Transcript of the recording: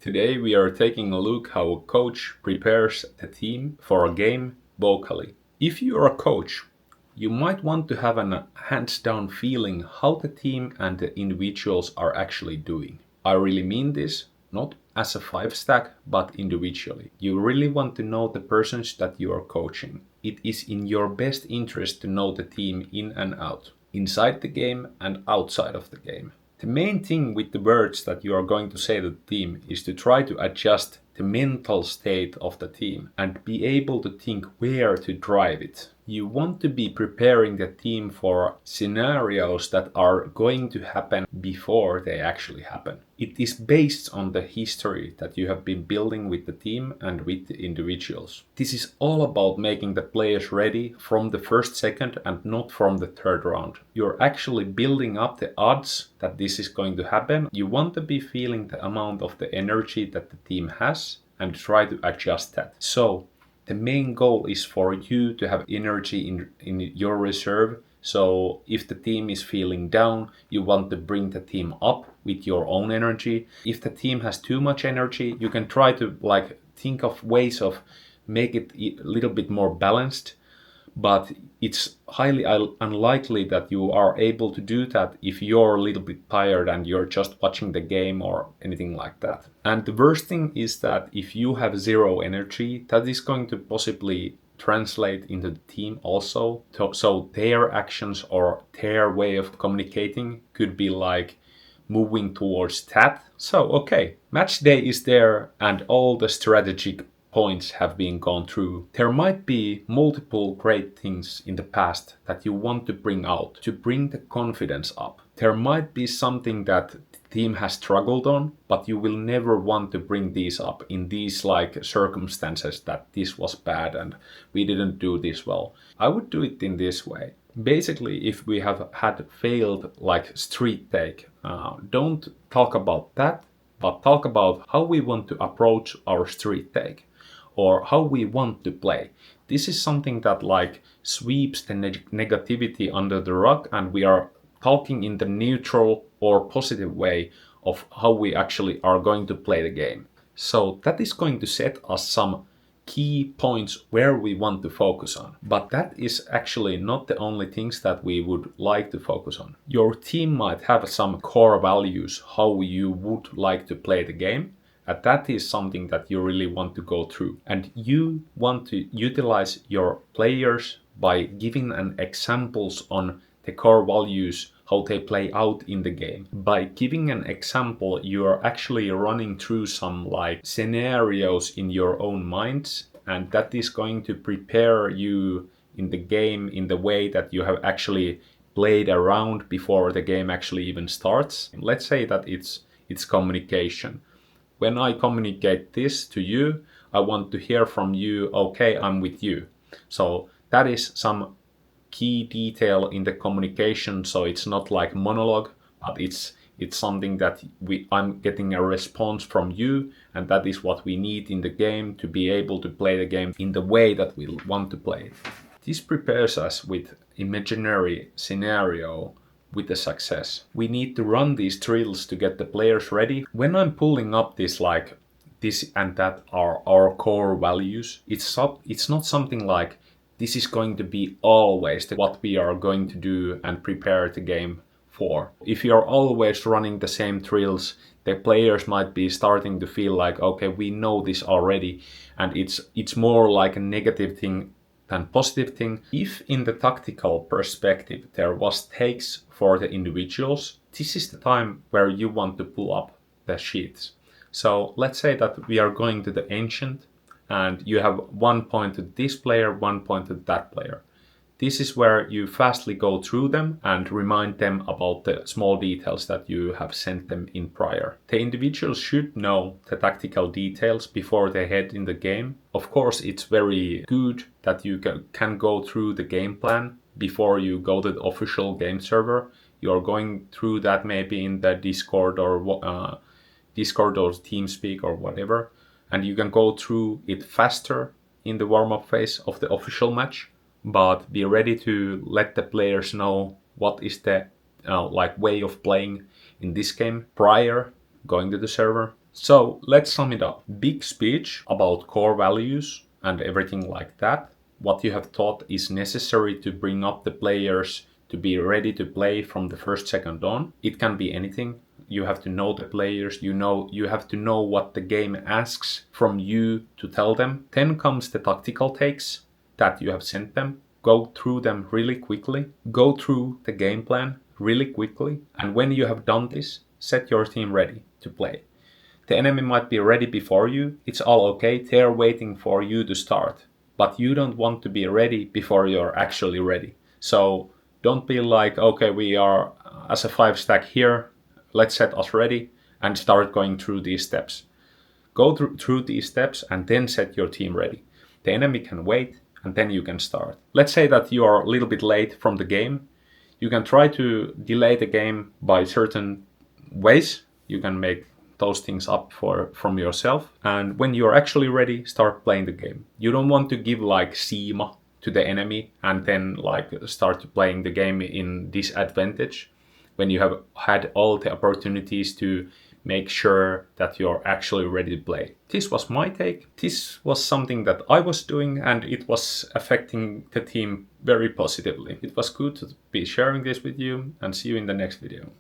Today we are taking a look how a coach prepares the team for a game vocally. If you are a coach, you might want to have a hands-down feeling how the team and the individuals are actually doing. I really mean this, not as a five stack, but individually. You really want to know the persons that you are coaching. It is in your best interest to know the team in and out, inside the game and outside of the game. The main thing with the words that you are going to say to the team is to try to adjust the mental state of the team and be able to think where to drive it. You want to be preparing the team for scenarios that are going to happen before they actually happen. It is based on the history that you have been building with the team and with the individuals. This is all about making the players ready from the first second and not from the third round. You're actually building up the odds that this is going to happen. You want to be feeling the amount of the energy that the team has and try to adjust that. So the main goal is for you to have energy in your reserve. So if the team is feeling down, you want to bring the team up with your own energy. If the team has too much energy, you can try to think of ways of make it a little bit more balanced. But it's highly unlikely that you are able to do that if you're a little bit tired and you're just watching the game or anything like that. And the worst thing is that if you have zero energy, that is going to possibly translate into the team also. So their actions or their way of communicating could be like moving towards that. So, okay, match day is there and all the strategic points have been gone through. There might be multiple great things in the past that you want to bring out to bring the confidence up. There might be something that the team has struggled on, but you will never want to bring these up in these circumstances that this was bad and we didn't do this well. I would do it in this way. Basically, if we have had failed street take, don't talk about that, but talk about how we want to approach our street take, or how we want to play. This is something that sweeps the negativity under the rug, and we are talking in the neutral or positive way of how we actually are going to play the game. So that is going to set us some key points where we want to focus on. But that is actually not the only things that we would like to focus on. Your team might have some core values how you would like to play the game. And that is something that you really want to go through. And you want to utilize your players by giving an examples on the core values, how they play out in the game. By giving an example, you are actually running through some scenarios in your own minds. And that is going to prepare you in the game in the way that you have actually played around before the game actually even starts. Let's say that it's communication. When I communicate this to you, I want to hear from you, okay, I'm with you. So that is some key detail in the communication. So it's not like monologue, but it's something that I'm getting a response from you, and that is what we need in the game to be able to play the game in the way that we want to play it. This prepares us with imaginary scenario with the success. We need to run these drills to get the players ready. When I'm pulling up this this and that are our core values, it's not something like this is going to be always what we are going to do and prepare the game for. If you're always running the same drills, the players might be starting to feel like, okay, we know this already, and it's more like a negative thing than positive thing. If in the tactical perspective there was takes for the individuals, this is the time where you want to pull up the sheets. So let's say that we are going to the ancient and you have 1 point to this player, 1 point to that player. This is where you fastly go through them and remind them about the small details that you have sent them in prior. The individuals should know the tactical details before they head in the game. Of course, it's very good that you can go through the game plan before you go to the official game server. You're going through that maybe in the Discord or TeamSpeak or whatever, and you can go through it faster in the warm-up phase of the official match. But be ready to let the players know what is the way of playing in this game prior going to the server. So let's sum it up. Big speech about core values and everything like that. What you have taught is necessary to bring up the players to be ready to play from the first second on. It can be anything. You have to know the players, you have to know what the game asks from you to tell them. Then comes the tactical takes that you have sent them. Go through them really quickly. Go through the game plan really quickly. And when you have done this, set your team ready to play. The enemy might be ready before you. It's all okay. They're waiting for you to start. But you don't want to be ready before you're actually ready. So don't be like, okay, we are as a 5 stack here. Let's set us ready and start going through these steps. Go through these steps and then set your team ready. The enemy can wait and then you can start. Let's say that you are a little bit late from the game. You can try to delay the game by certain ways. You can make those things up from yourself. And when you're actually ready, start playing the game. You don't want to give like Seema to the enemy and then like start playing the game in disadvantage when you have had all the opportunities to make sure that you're actually ready to play. This was my take. This was something that I was doing and it was affecting the team very positively. It was good to be sharing this with you and see you in the next video.